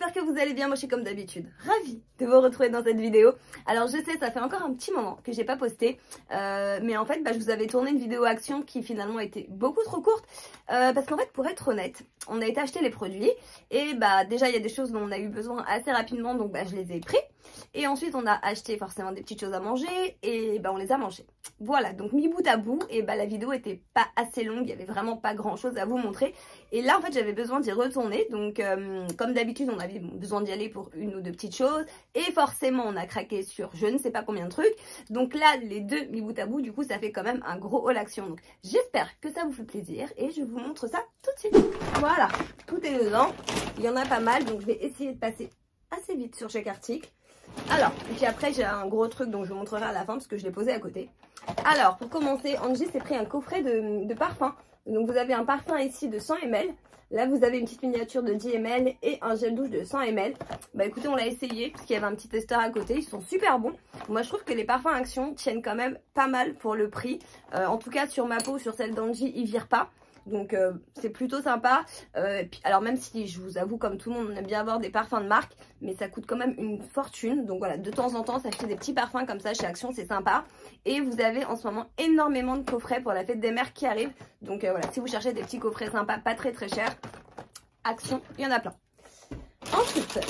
j'espère que vous allez bien. Moi je suis comme d'habitude ravie de vous retrouver dans cette vidéo. Alors je sais, ça fait encore un petit moment que j'ai pas posté, mais en fait je vous avais tourné une vidéo action qui finalement était beaucoup trop courte, parce qu'en fait, pour être honnête, on a été acheter les produits et déjà il y a des choses dont on a eu besoin assez rapidement, donc je les ai pris. Et ensuite on a acheté forcément des petites choses à manger et on les a mangées. Voilà, donc mis bout à bout, et la vidéo était pas assez longue, il y avait vraiment pas grand chose à vous montrer. Et là en fait j'avais besoin d'y retourner, donc comme d'habitude on avait besoin d'y aller pour une ou deux petites choses. Et forcément on a craqué sur je ne sais pas combien de trucs. Donc là les deux mis bout à bout, du coup ça fait quand même un gros haul action. Donc j'espère que ça vous fait plaisir et je vous montre ça tout de suite. Voilà, tout est dedans, il y en a pas mal, donc je vais essayer de passer assez vite sur chaque article. Alors, et puis après j'ai un gros truc dont je vous montrerai à la fin parce que je l'ai posé à côté. Alors, pour commencer, Angie s'est pris un coffret de parfum. Donc vous avez un parfum ici de 100 ml. Là vous avez une petite miniature de 10 ml et un gel douche de 100 ml. Écoutez, on l'a essayé parce qu'il y avait un petit testeur à côté. Ils sont super bons. Moi je trouve que les parfums Action tiennent quand même pas mal pour le prix. En tout cas sur ma peau, sur celle d'Angie, ils virent pas. Donc c'est plutôt sympa. Alors même si je vous avoue, comme tout le monde, on aime bien avoir des parfums de marque, mais ça coûte quand même une fortune. Donc voilà, de temps en temps s'acheter des petits parfums comme ça chez Action, c'est sympa. Et vous avez en ce moment énormément de coffrets pour la fête des mères qui arrive. Donc voilà, si vous cherchez des petits coffrets sympas, pas très chers, Action, il y en a plein. Ensuite,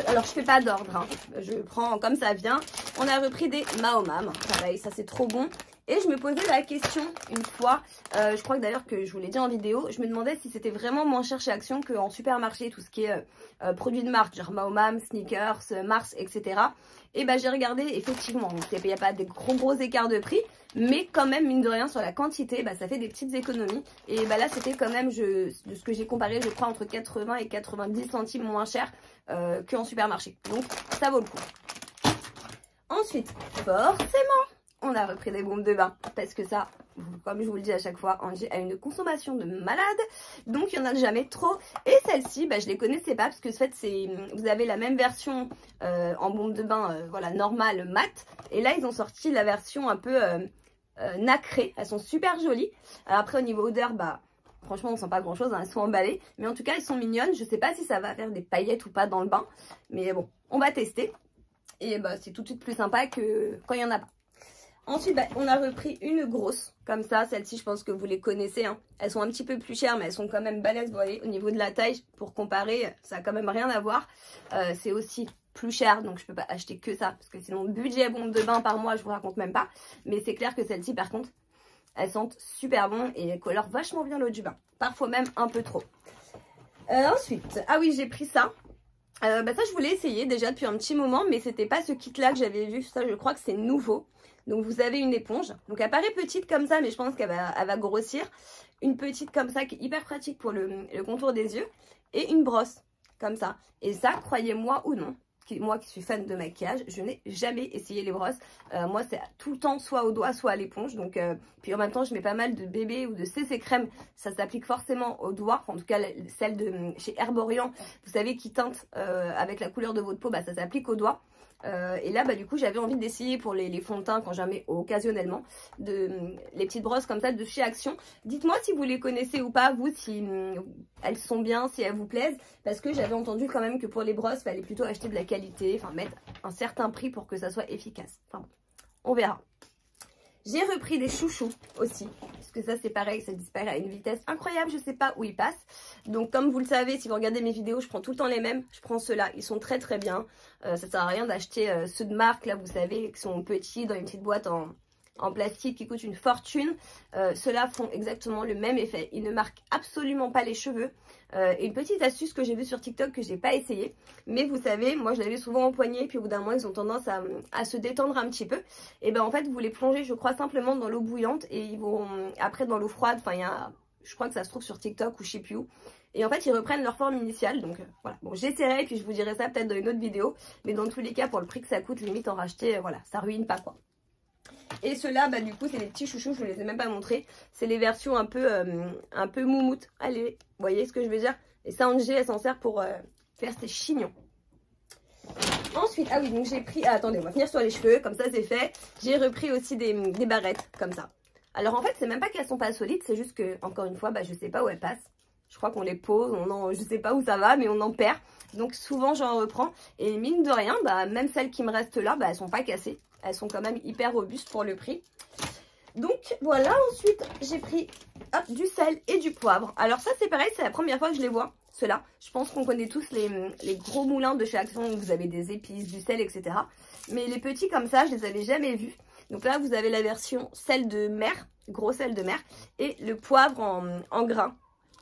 alors je fais pas d'ordre, hein. Je prends comme ça vient. On a repris des Mahomam, pareil, ça c'est trop bon. Et je me posais la question une fois, je crois que d'ailleurs que je vous l'ai dit en vidéo, je me demandais si c'était vraiment moins cher chez Action qu'en supermarché, tout ce qui est produits de marque, genre Mahomam, Sneakers, Mars, etc. Et j'ai regardé, effectivement, il n'y a pas des gros écarts de prix, mais quand même, mine de rien, sur la quantité, ça fait des petites économies. Et là, c'était quand même, de ce que j'ai comparé, je crois, entre 80 et 90 centimes moins cher qu'en supermarché. Donc, ça vaut le coup. Ensuite, forcément, on a repris des bombes de bain parce que ça, comme je vous le dis à chaque fois, Angie a une consommation de malade, donc il n'y en a jamais trop. Et celle-ci, je les connaissais pas parce que en fait, vous avez la même version en bombe de bain, voilà, normale, mat. Et là, ils ont sorti la version un peu nacrée. Elles sont super jolies. Alors après, au niveau odeur, franchement, on sent pas grand chose, hein, elles sont emballées. Mais en tout cas, elles sont mignonnes. Je sais pas si ça va faire des paillettes ou pas dans le bain, mais bon, on va tester. Et c'est tout de suite plus sympa que quand il n'y en a pas. Ensuite, on a repris une grosse, comme ça. Celle-ci, je pense que vous les connaissez, hein. Elles sont un petit peu plus chères, mais elles sont quand même balèzes, vous voyez. Au niveau de la taille, pour comparer, ça a quand même rien à voir. C'est aussi plus cher, donc je peux pas acheter que ça. Parce que sinon, budget bombe de bain par mois, je vous raconte même pas. Mais c'est clair que celle-ci, par contre, elles sentent super bon et elles colorent vachement bien l'eau du bain. Parfois même un peu trop. Ensuite, ah oui, j'ai pris ça. Ça, je voulais essayer déjà depuis un petit moment, mais c'était pas ce kit-là que j'avais vu. Ça, je crois que c'est nouveau. Donc vous avez une éponge, donc elle paraît petite comme ça, mais je pense qu'elle va grossir. Une petite comme ça qui est hyper pratique pour le contour des yeux. Et une brosse comme ça. Et ça, croyez-moi ou non, moi qui suis fan de maquillage, je n'ai jamais essayé les brosses. Moi c'est tout le temps soit au doigt, soit à l'éponge. Donc puis en même temps je mets pas mal de bébé ou de CC crème. Ça s'applique forcément au doigt. En tout cas celle de chez Herborian, vous savez, qui teinte avec la couleur de votre peau, ça s'applique au doigt. Et là du coup j'avais envie d'essayer pour les fonds de teint quand j'en mets occasionnellement les petites brosses comme ça de chez Action. Dites-moi si vous les connaissez ou pas, vous, si elles sont bien, si elles vous plaisent, parce que j'avais entendu quand même que pour les brosses il fallait plutôt acheter de la qualité, enfin mettre un certain prix pour que ça soit efficace. Enfin on verra. J'ai repris des chouchous aussi, parce que ça c'est pareil, ça disparaît à une vitesse incroyable, je sais pas où ils passent. Donc comme vous le savez, si vous regardez mes vidéos, je prends tout le temps les mêmes, je prends ceux-là, ils sont très bien. Ça sert à rien d'acheter ceux de marque, là vous savez, qui sont petits, dans une petite boîte en plastique qui coûte une fortune. Ceux-là font exactement le même effet, ils ne marquent absolument pas les cheveux. Et une petite astuce que j'ai vue sur TikTok que j'ai pas essayé, mais vous savez, moi je l'avais souvent au poignet, puis au bout d'un moment ils ont tendance à se détendre un petit peu. Et en fait vous les plongez, je crois, simplement dans l'eau bouillante et ils vont après dans l'eau froide. Enfin je crois que ça se trouve sur TikTok ou je sais plus où. Et en fait ils reprennent leur forme initiale. Donc voilà, bon, j'essaierai et puis je vous dirai ça peut-être dans une autre vidéo. Mais dans tous les cas, pour le prix que ça coûte, limite en racheter, voilà, ça ruine pas quoi. Et ceux-là, du coup, c'est les petits chouchous, je vous les ai même pas montrés. C'est les versions un peu moumoute. Allez, vous voyez ce que je veux dire? Et ça, Angie, elle s'en sert pour faire ses chignons. Ensuite, ah oui, donc j'ai pris... Ah, attendez, on va finir sur les cheveux, comme ça c'est fait. J'ai repris aussi des barrettes, comme ça. Alors en fait, c'est même pas qu'elles sont pas solides, c'est juste que, encore une fois, je sais pas où elles passent. Je crois qu'on les pose, je sais pas où ça va, mais on en perd. Donc souvent j'en reprends. Et mine de rien, bah, même celles qui me restent là, bah, elles sont pas cassées. Elles sont quand même hyper robustes pour le prix. Donc voilà, ensuite j'ai pris hop, du sel et du poivre. Alors ça c'est pareil, c'est la première fois que je les vois, ceux-là. Je pense qu'on connaît tous les gros moulins de chez Action où vous avez des épices, du sel, etc. Mais les petits comme ça, je les avais jamais vus. Donc là vous avez la version sel de mer, gros sel de mer, et le poivre en grains.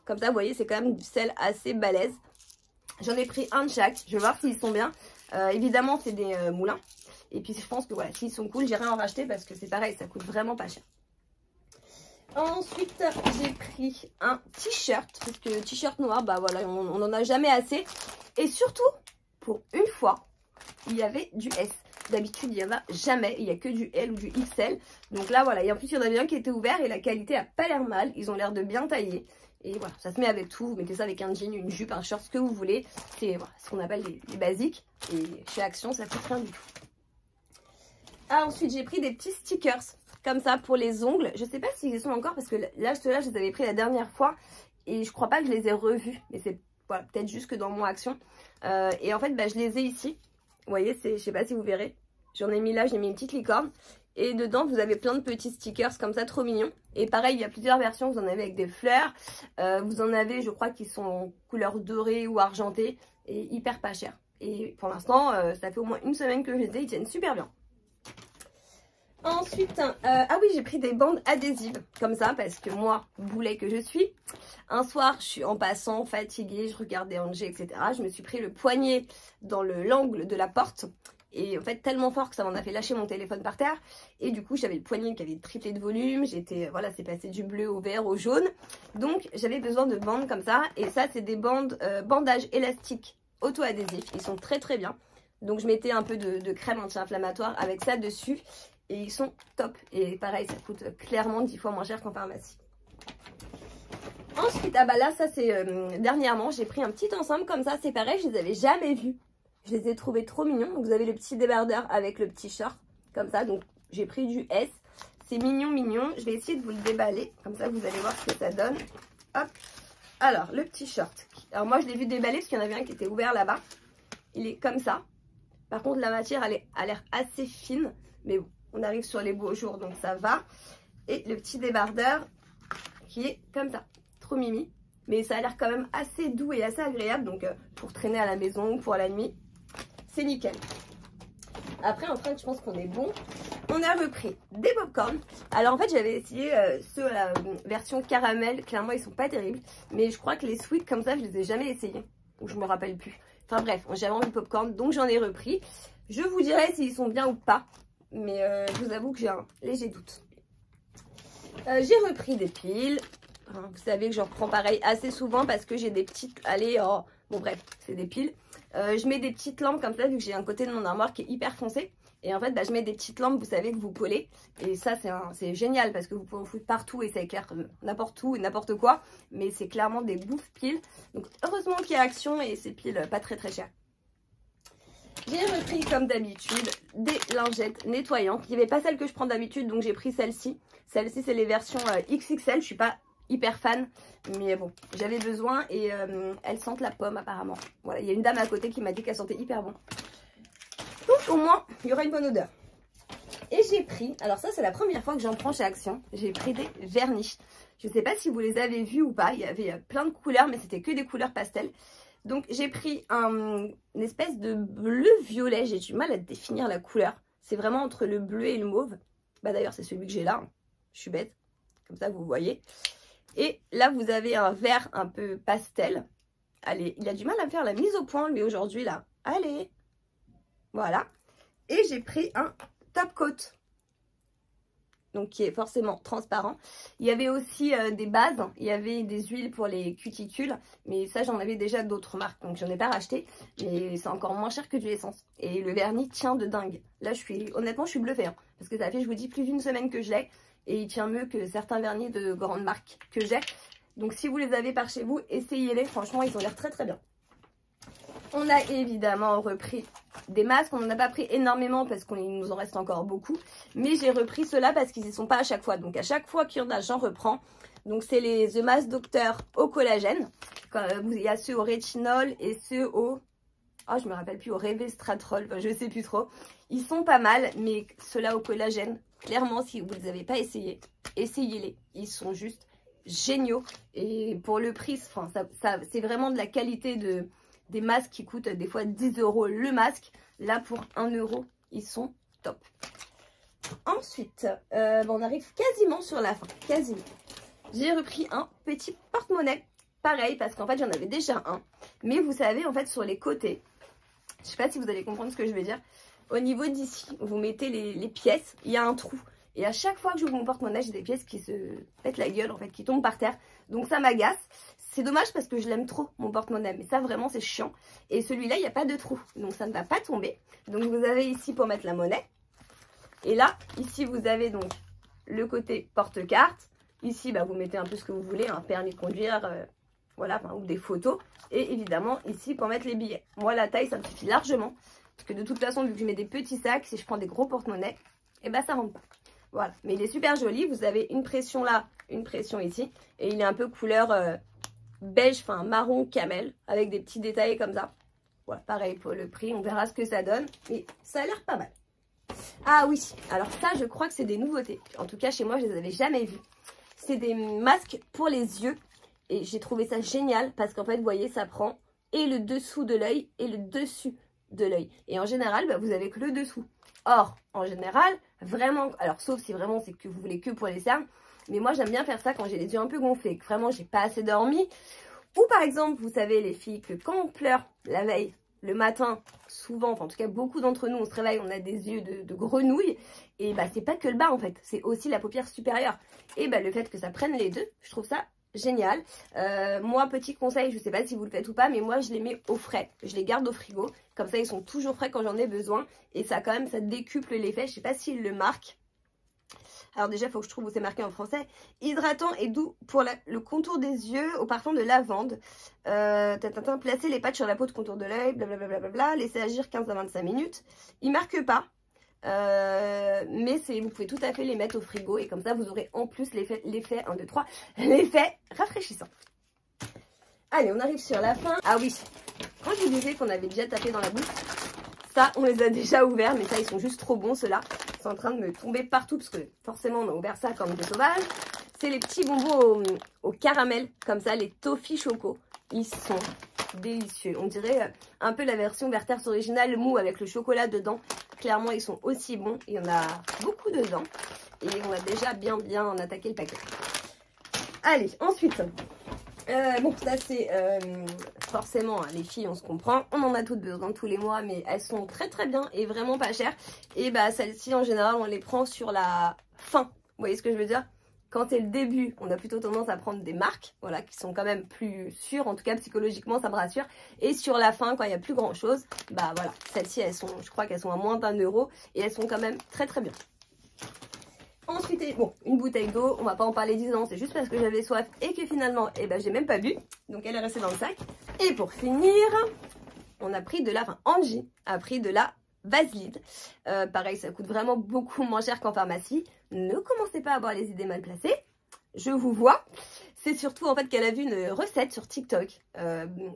Comme ça vous voyez, c'est quand même du sel assez balèze. J'en ai pris un de chaque, je vais voir s'ils sont bien. Évidemment c'est des moulins. Et puis je pense que voilà, s'ils sont cool, j'irai en racheter parce que c'est pareil, ça coûte vraiment pas cher. Ensuite, j'ai pris un t-shirt, parce que le t-shirt noir, bah voilà, on n'en a jamais assez. Et surtout, pour une fois, il y avait du S. D'habitude, il n'y en a jamais, il n'y a que du L ou du XL. Donc là, voilà, et en plus, il y en avait un qui était ouvert et la qualité a pas l'air mal. Ils ont l'air de bien tailler. Et voilà, ça se met avec tout. Vous mettez ça avec un jean, une jupe, un short, ce que vous voulez. C'est voilà, ce qu'on appelle les basiques. Et chez Action, ça coûte rien du tout. Ah, ensuite, j'ai pris des petits stickers comme ça pour les ongles. Je sais pas s'ils y sont encore parce que là, ceux-là, je les avais pris la dernière fois et je crois pas que je les ai revus. Mais c'est voilà, peut-être juste que dans mon Action. Et en fait, bah, je les ai ici. Vous voyez, je sais pas si vous verrez. J'en ai mis là, j'ai mis une petite licorne. Et dedans, vous avez plein de petits stickers comme ça, trop mignons. Et pareil, il y a plusieurs versions. Vous en avez avec des fleurs. Vous en avez, je crois, qui sont en couleur dorée ou argentée. Et hyper pas cher. Et pour l'instant, ça fait au moins une semaine que je les ai. Ils tiennent super bien. Ensuite, ah oui, j'ai pris des bandes adhésives comme ça parce que moi, boulet que je suis, un soir, je suis en passant, fatiguée, je regardais Angers, etc. Je me suis pris le poignet dans l'angle de la porte et en fait tellement fort que ça m'en a fait lâcher mon téléphone par terre et du coup j'avais le poignet qui avait triplé de volume, voilà, c'est passé du bleu au vert au jaune, donc j'avais besoin de bandes comme ça et ça c'est des bandes bandages élastiques auto-adhésifs, ils sont très très bien. Donc je mettais un peu de crème anti-inflammatoire avec ça dessus. Et ils sont top. Et pareil, ça coûte clairement 10 fois moins cher qu'en pharmacie. Ensuite, ah bah là, ça c'est dernièrement, j'ai pris un petit ensemble comme ça. C'est pareil, je les avais jamais vus. Je les ai trouvés trop mignons. Donc vous avez le petit débardeur avec le petit short. Comme ça, donc j'ai pris du S. C'est mignon, mignon. Je vais essayer de vous le déballer. Comme ça, vous allez voir ce que ça donne. Hop. Alors, le petit short. Alors moi, je l'ai vu déballer parce qu'il y en avait un qui était ouvert là-bas. Il est comme ça. Par contre, la matière, elle a l'air assez fine. Mais bon. On arrive sur les beaux jours, donc ça va. Et le petit débardeur qui est comme ça. Trop mimi. Mais ça a l'air quand même assez doux et assez agréable. Donc pour traîner à la maison, pour la nuit, c'est nickel. Après, en train, je pense qu'on est bon. On a repris des popcorn. Alors en fait, j'avais essayé ceux à la version caramel. Clairement, ils sont pas terribles. Mais je crois que les sweets comme ça, je les ai jamais essayés. Ou je me rappelle plus. Enfin bref, j'avais envie de popcorn, donc j'en ai repris. Je vous dirai s'ils sont bien ou pas. Mais je vous avoue que j'ai un léger doute. J'ai repris des piles. Vous savez que j'en reprends pareil assez souvent parce que j'ai des petites... Allez, oh, bon bref, c'est des piles. Je mets des petites lampes comme ça vu que j'ai un côté de mon armoire qui est hyper foncé. Et en fait, bah, je mets des petites lampes, vous savez, que vous collez. Et ça, c'est génial parce que vous pouvez en foutre partout et ça éclaire n'importe où et n'importe quoi. Mais c'est clairement des bouffes piles. Donc heureusement qu'il y a Action et ces piles pas très très chères. J'ai repris comme d'habitude des lingettes nettoyantes. Il n'y avait pas celle que je prends d'habitude, donc j'ai pris celle-ci. Celle-ci, c'est les versions XXL. Je ne suis pas hyper fan, mais bon, j'avais besoin et elles sentent la pomme apparemment. Voilà, il y a une dame à côté qui m'a dit qu'elle sentait hyper bon. Donc au moins, il y aura une bonne odeur. Et j'ai pris, alors ça c'est la première fois que j'en prends chez Action, j'ai pris des vernis. Je ne sais pas si vous les avez vus ou pas, il y avait plein de couleurs, mais c'était que des couleurs pastel. Donc j'ai pris une espèce de bleu-violet, j'ai du mal à définir la couleur. C'est vraiment entre le bleu et le mauve. Bah d'ailleurs c'est celui que j'ai là, je suis bête, comme ça vous voyez. Et là vous avez un vert un peu pastel. Allez, il a du mal à faire la mise au point lui aujourd'hui là. Allez, voilà. Et j'ai pris un top coat. Donc qui est forcément transparent. Il y avait aussi des bases, il y avait des huiles pour les cuticules, mais ça j'en avais déjà d'autres marques, donc j'en ai pas racheté, mais c'est encore moins cher que du essence. Et le vernis tient de dingue. Là honnêtement je suis bluffée, hein, parce que ça fait, je vous dis, plus d'une semaine que je l'ai, et il tient mieux que certains vernis de grandes marques que j'ai. Donc si vous les avez par chez vous, essayez-les, franchement ils ont l'air très très bien. On a évidemment repris des masques. On n'en a pas pris énormément parce qu'il nous en reste encore beaucoup. Mais j'ai repris ceux-là parce qu'ils n'y sont pas à chaque fois. Donc à chaque fois qu'il y en a, j'en reprends. Donc c'est les The Mask Doctor au collagène. Il y a ceux au rétinol et ceux au Oh, je me rappelle plus, au Resveratrol, enfin, je sais plus trop. Ils sont pas mal, mais ceux-là au collagène, clairement, si vous ne les avez pas essayés, essayez-les. Ils sont juste géniaux. Et pour le prix, enfin, c'est vraiment de la qualité des masques qui coûtent des fois 10 € le masque. Là, pour 1 €, ils sont top. Ensuite, on arrive quasiment sur la fin, quasiment. J'ai repris un petit porte-monnaie, pareil, parce qu'en fait, j'en avais déjà un. Mais vous savez, en fait, sur les côtés, je ne sais pas si vous allez comprendre ce que je veux dire. Au niveau d'ici, vous mettez les pièces, il y a un trou. Et à chaque fois que j'ouvre mon porte-monnaie, j'ai des pièces qui se pètent la gueule, en fait, qui tombent par terre. Donc ça m'agace. C'est dommage parce que je l'aime trop, mon porte-monnaie. Mais ça, vraiment, c'est chiant. Et celui-là, il n'y a pas de trou. Donc ça ne va pas tomber. Donc vous avez ici pour mettre la monnaie. Et là, ici, vous avez donc le côté porte-carte. Ici, vous mettez un peu ce que vous voulez, un permis de conduire, voilà, ou des photos. Et évidemment, ici, pour mettre les billets. Moi, la taille, ça me suffit largement. Parce que de toute façon, vu que je mets des petits sacs, si je prends des gros porte-monnaies, ça rentre pas. Voilà, mais il est super joli. Vous avez une pression là, une pression ici. Et il est un peu couleur beige, enfin marron camel, avec des petits détails comme ça. Voilà, pareil pour le prix, on verra ce que ça donne. Mais ça a l'air pas mal. Ah oui, alors ça, je crois que c'est des nouveautés. En tout cas, chez moi, je les avais jamais vus. C'est des masques pour les yeux. Et j'ai trouvé ça génial parce qu'en fait, vous voyez, ça prend et le dessous de l'œil et le dessus de l'œil. Et en général, vous avez que le dessous. Or, en général, vraiment, alors sauf si vraiment c'est que vous voulez que pour les cernes, mais moi j'aime bien faire ça quand j'ai les yeux un peu gonflés, que vraiment j'ai pas assez dormi. Ou par exemple, vous savez les filles, que quand on pleure la veille, le matin, souvent, enfin en tout cas beaucoup d'entre nous, on se réveille, on a des yeux de grenouille. Et c'est pas que le bas en fait, c'est aussi la paupière supérieure. Et le fait que ça prenne les deux, je trouve ça génial. Moi, petit conseil, je sais pas si vous le faites ou pas, mais moi je les mets au frais. Je les garde au frigo. Comme ça, ils sont toujours frais quand j'en ai besoin. Et ça, quand même, ça décuple l'effet. Je sais pas s'ils le marquent. Alors déjà, il faut que je trouve où c'est marqué en français. Hydratant et doux pour le contour des yeux au parfum de lavande. Placez les patchs sur la peau de contour de l'œil, blablabla. Laissez agir 15 à 25 minutes. Ils marquent pas. Mais vous pouvez tout à fait les mettre au frigo. Et comme ça, vous aurez en plus l'effet 1, 2, 3. L'effet rafraîchissant. Allez, on arrive sur la fin. Ah oui, quand je vous disais qu'on avait déjà tapé dans la bouche, ça, on les a déjà ouverts, mais ça, ils sont juste trop bons, ceux-là. Ils sont en train de me tomber partout, parce que forcément, on a ouvert ça comme des sauvages. C'est les petits bonbons au caramel, comme ça, les toffee choco. Ils sont délicieux. On dirait un peu la version Werther's originale mou avec le chocolat dedans. Clairement, ils sont aussi bons. Il y en a beaucoup dedans. Et on a déjà bien attaqué le paquet. Allez, ensuite... bon, ça c'est forcément, les filles, on se comprend. On en a toutes besoin tous les mois, mais elles sont très bien et vraiment pas chères. Et celles-ci, en général, on les prend sur la fin. Vous voyez ce que je veux dire? Quand c'est le début, on a plutôt tendance à prendre des marques, voilà, qui sont quand même plus sûres. En tout cas, psychologiquement, ça me rassure. Et sur la fin, quand il n'y a plus grand-chose, voilà, celles-ci, elles sont, je crois qu'elles sont à moins d'1 € et elles sont quand même très bien. Ensuite, une bouteille d'eau, on va pas en parler 10 ans, c'est juste parce que j'avais soif et que finalement, j'ai même pas bu. Donc elle est restée dans le sac. Et pour finir, on a pris de la, Angie a pris de la Vaseline. Pareil, ça coûte vraiment beaucoup moins cher qu'en pharmacie. Ne commencez pas à avoir les idées mal placées. Je vous vois. C'est surtout en fait qu'elle a vu une recette sur TikTok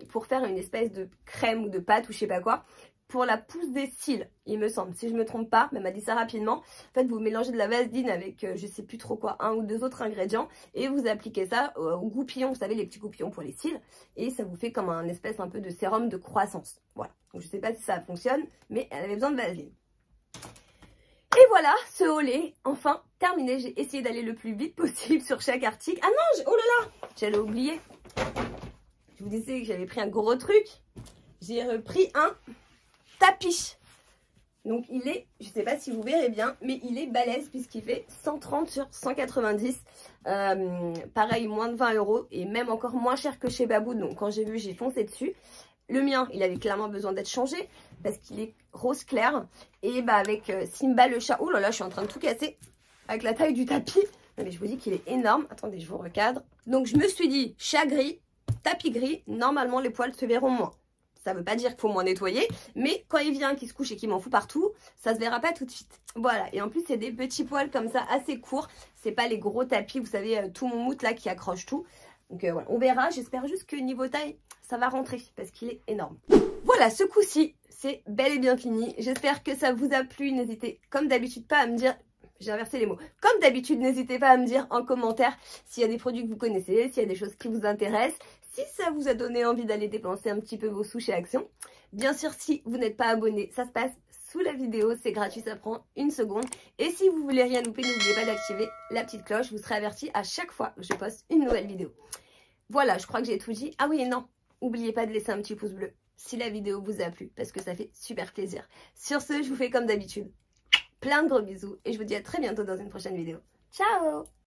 pour faire une espèce de crème ou de pâte ou je sais pas quoi. Pour la pousse des cils, il me semble, si je me trompe pas, elle m'a dit ça rapidement. En fait, vous mélangez de la vaseline avec je sais plus trop quoi, 1 ou 2 autres ingrédients et vous appliquez ça au goupillon, vous savez les petits goupillons pour les cils et ça vous fait comme un espèce un peu de sérum de croissance. Voilà, donc je sais pas si ça fonctionne, mais elle avait besoin de vaseline. Et voilà, ce haul est enfin terminé. J'ai essayé d'aller le plus vite possible sur chaque article. Ah non, oh là là, j'allais oublier. Je vous disais que j'avais pris un gros truc. J'ai repris un tapis. Donc il est, je sais pas si vous verrez bien, mais il est balèze puisqu'il fait 130 sur 190. Pareil, moins de 20 € et même encore moins cher que chez Babou. Donc quand j'ai vu, j'ai foncé dessus. Le mien, il avait clairement besoin d'être changé parce qu'il est rose clair. Et avec Simba le chat, oh là là, je suis en train de tout casser avec la taille du tapis. Non, mais je vous dis qu'il est énorme. Attendez, je vous recadre. Donc je me suis dit, chat gris, tapis gris, normalement les poils se verront moins. Ça veut pas dire qu'il faut moins nettoyer, mais quand il vient, qu'il se couche et qu'il m'en fout partout, ça se verra pas tout de suite. Voilà, et en plus c'est des petits poils comme ça assez courts. C'est pas les gros tapis, vous savez, tout mon moute là qui accroche tout. Donc voilà, on verra. J'espère juste que niveau taille, ça va rentrer parce qu'il est énorme. Voilà, ce coup-ci, c'est bel et bien fini. J'espère que ça vous a plu. N'hésitez comme d'habitude pas à me dire... J'ai inversé les mots. Comme d'habitude, n'hésitez pas à me dire en commentaire s'il y a des produits que vous connaissez, s'il y a des choses qui vous intéressent, si ça vous a donné envie d'aller dépenser un petit peu vos sous chez Action. Bien sûr, si vous n'êtes pas abonné, ça se passe sous la vidéo, c'est gratuit, ça prend une seconde. Et si vous voulez rien louper, n'oubliez pas d'activer la petite cloche, vous serez averti à chaque fois que je poste une nouvelle vidéo. Voilà, je crois que j'ai tout dit. Ah oui et non, n'oubliez pas de laisser un petit pouce bleu si la vidéo vous a plu, parce que ça fait super plaisir. Sur ce, je vous fais comme d'habitude plein de gros bisous et je vous dis à très bientôt dans une prochaine vidéo. Ciao!